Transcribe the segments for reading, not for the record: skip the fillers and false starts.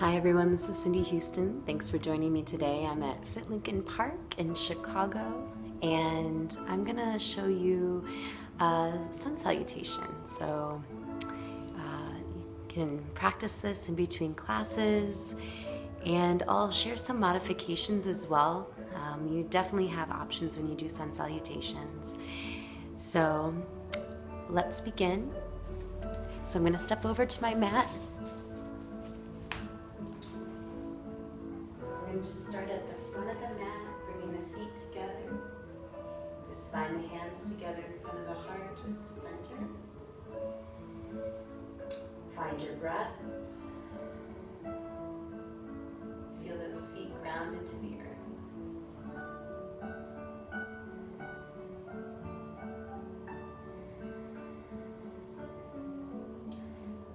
Hi everyone, this is Cindy Houston. Thanks for joining me today. I'm at Fit Lincoln Park in Chicago, and I'm gonna show you sun salutation. So you can practice this in between classes, and I'll share some modifications as well. You definitely have options when you do sun salutations. So let's begin. So I'm gonna step over to my mat. Just start at the front of the mat, bringing the feet together. Just find the hands together in front of the heart, just to center. Find your breath. Feel those feet ground into the earth.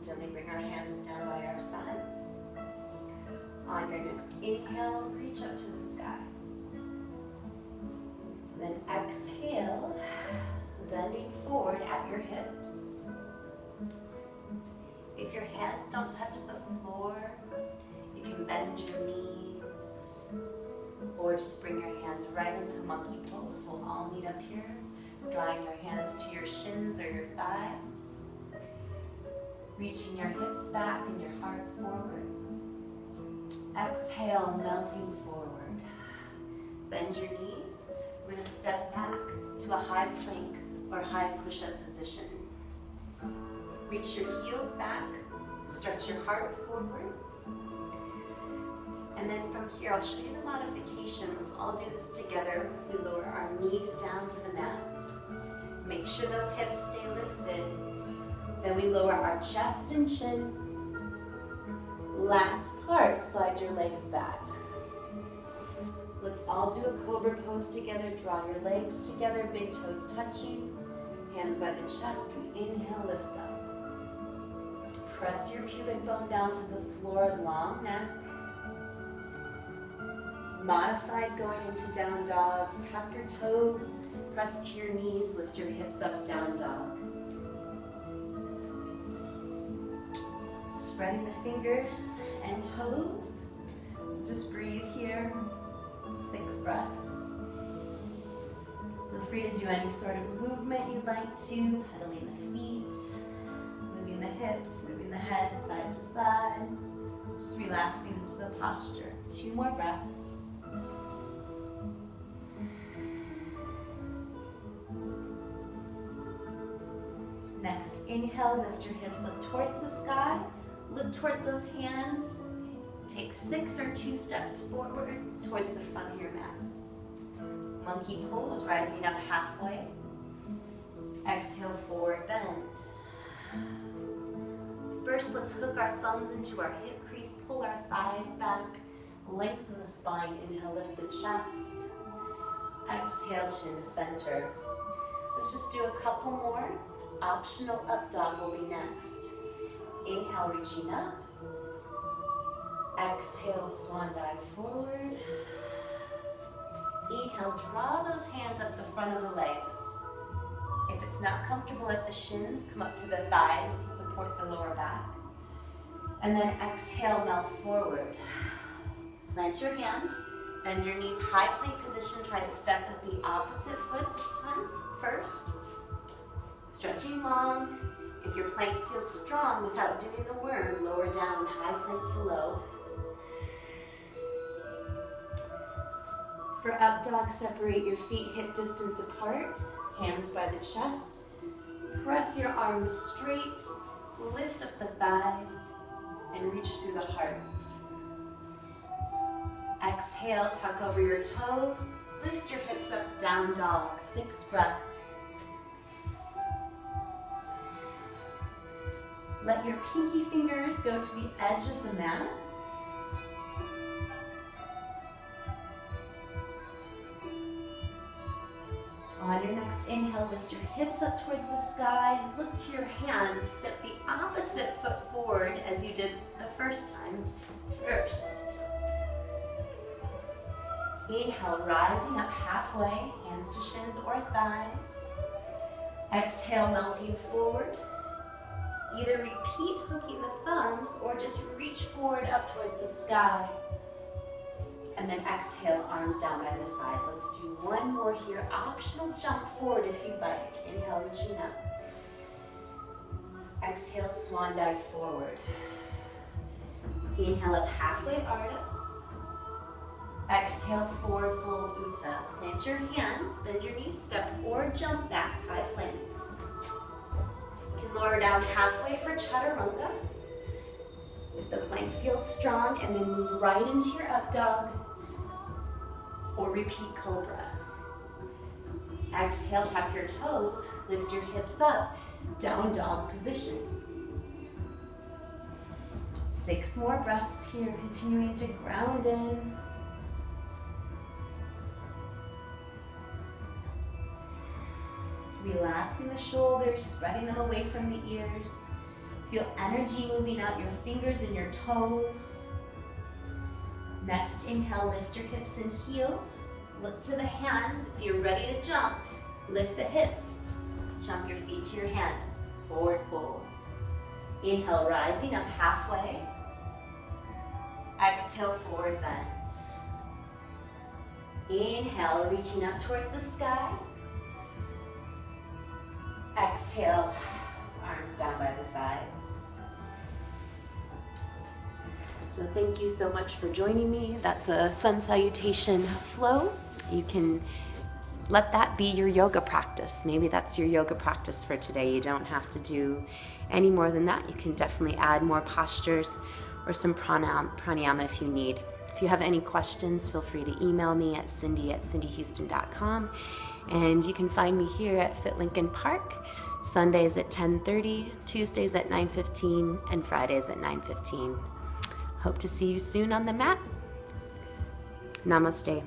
Gently bring our hands down by our sides. On your next inhale, reach up to the sky. Then exhale, bending forward at your hips. If your hands don't touch the floor, you can bend your knees, or just bring your hands right into monkey pose. We'll all meet up here, drawing your hands to your shins or your thighs, reaching your hips back and your heart forward. Exhale, melting forward. Bend your knees. We're going to step back to a high plank or high push-up position. Reach your heels back. Stretch your heart forward. And then from here, I'll show you the modification. Let's all do this together. We lower our knees down to the mat. Make sure those hips stay lifted. Then we lower our chest and chin. Last part, slide your legs back. Let's all do a cobra pose together. Draw your legs together, big toes touching. Hands by the chest. We inhale, lift up. Press your pubic bone down to the floor, long neck. Modified going into down dog. Tuck your toes, press to your knees, lift your hips up, down dog. Spreading the fingers and toes. Just breathe here. 6 breaths. Feel free to do any sort of movement you'd like to. Pedaling the feet, moving the hips, moving the head side to side. Just relaxing into the posture. 2 more breaths. Next, inhale, lift your hips up towards the sky. Look towards those hands. Take 6 or 2 steps forward towards the front of your mat. Monkey pose, rising up halfway. Exhale, forward bend. First, let's hook our thumbs into our hip crease, pull our thighs back, lengthen the spine. Inhale, lift the chest. Exhale, chin to center. Let's just do a couple more. Optional up dog will be next. Inhale, reaching up. Exhale, swan dive forward. Inhale, draw those hands up the front of the legs. If it's not comfortable at the shins, come up to the thighs to support the lower back. And then exhale, melt forward. Plant your hands, bend your knees, high plank position. Try to step with the opposite foot this time, first. Stretching long. If your plank feels strong without doing the worm, lower down, high plank to low. For up dog, separate your feet hip distance apart, hands by the chest. Press your arms straight, lift up the thighs, and reach through the heart. Exhale, tuck over your toes, lift your hips up, down dog, 6 breaths. Let your pinky fingers go to the edge of the mat. On your next inhale, lift your hips up towards the sky. Look to your hands. Step the opposite foot forward as you did the first time. First. Inhale, rising up halfway, hands to shins or thighs. Exhale, melting forward. Either repeat hooking the thumbs or just reach forward up towards the sky. And then exhale, arms down by the side. Let's do one more here. Optional jump forward if you'd like. Inhale, reaching up. Exhale, swan dive forward. Inhale up halfway, Ardha. Exhale, forward fold, Uttam. Plant your hands, bend your knees, step or jump back, high plank. You can lower down halfway for Chaturanga. If the plank feels strong, and then move right into your up dog, or repeat Cobra. Exhale, tuck your toes, lift your hips up, down dog position. 6 more breaths here, continuing to ground in. Relaxing the shoulders, spreading them away from the ears. Feel energy moving out your fingers and your toes. Next, inhale, lift your hips and heels. Look to the hands. If you're ready to jump, lift the hips. Jump your feet to your hands. Forward fold. Inhale, rising up halfway. Exhale, forward bend. Inhale, reaching up towards the sky. Exhale, arms down by the sides. So thank you so much for joining me. That's a sun salutation flow. You can let that be your yoga practice. Maybe that's your yoga practice for today. You don't have to do any more than that. You can definitely add more postures or some pranayama if you need. If you have any questions, feel free to email me at cindy@cindyhouston.com. And you can find me here at Fit Lincoln Park, Sundays at 10:30, Tuesdays at 9:15, and Fridays at 9:15. Hope to see you soon on the mat. Namaste.